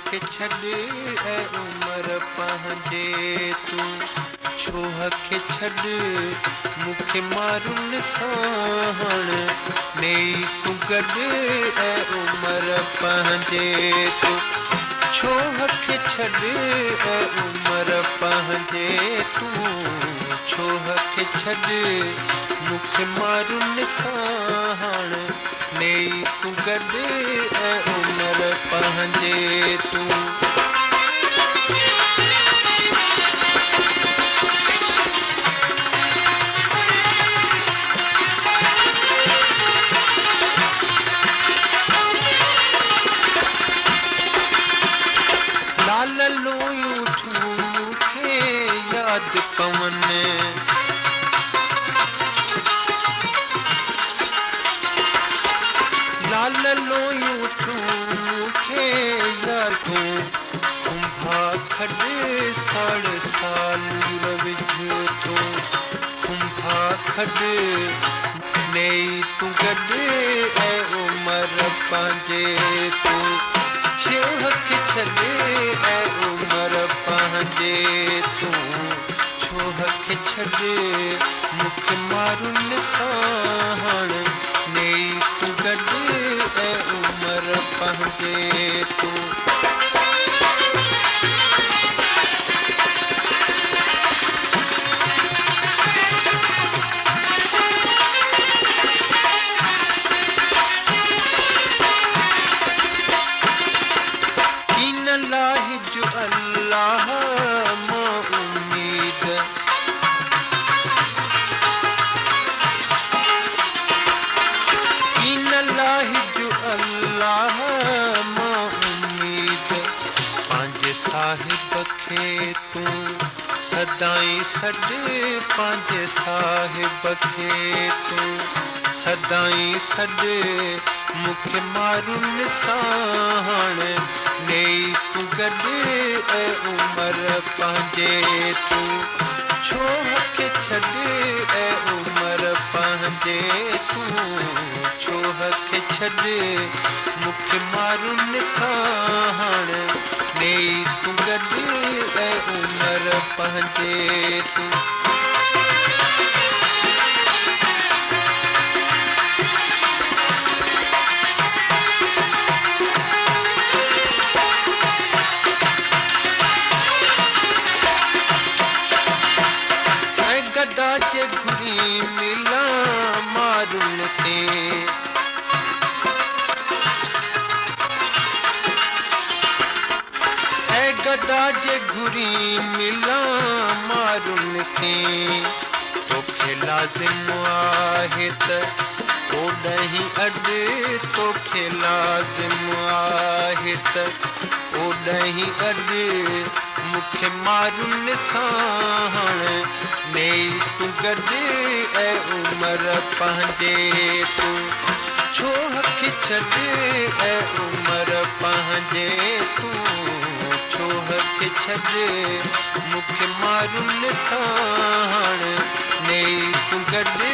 खे छॾ ऐं उमिरि पंहिंजे तूं छोह खे छॾ मूंखे मारुनि साण नेई तूं गॾु ऐं उमिरि पंहिंजे तूं छोह खे छॾ ऐं उमिरि पंहिंजे तूं छोह खे छॾ मूंखे मारुनि साण नेई तूं गॾु ऐं उमिरि पंहिंजे तूं लाल लोयूं तूं मूंखे यादि पवनि लाल लोयूं तूं मूंखे यादि कुंभा खॾ साड़ सालूर विझ तूं कुंभा खॾ नेई तूं गॾु ऐं उमिरि पंहिंजे तूं छोह खे छॾ ऐं उमिरि पंहिंजे तूं छोह खे छॾ मूंखे मारुनि साण नेई तूं गॾु ऐं उमिरि पंहिंजे तूं जो अल्लाह मां उम्मीद इन अल्लाह जो अल्लाह मां उम्मीद पंहिंजे साहिब खे तूं सदाई सॾ पंहिंजे साहिब खे तूं सदाई सॾ मूंखे मारुनि साण नेई तूं गॾु ऐं उमिरि पंहिंजे तूं छोह खे छॾ ऐं उमिरि पंहिंजे तूं छोह खे छॾ मूंखे मारुनि साण नेई तूं गॾु ऐं उमिरि पंहिंजे तूं जे घुरी मिला मारुनि से ऐ गदा जे घुरी मिला मारुनि से तोखे लाज़िम आहे त ओॾहीं अॾु तोखे लाज़िम आहे त ओॾहीं अॾु मूंखे मारुनि साण नेई तूं गॾु ऐं उमिरि पंहिंजे तूं छोह खे छॾ ऐं उमिरि पंहिंजे तूं छोह खे छॾ मूंखे मारुनि साण नेई तूं गॾु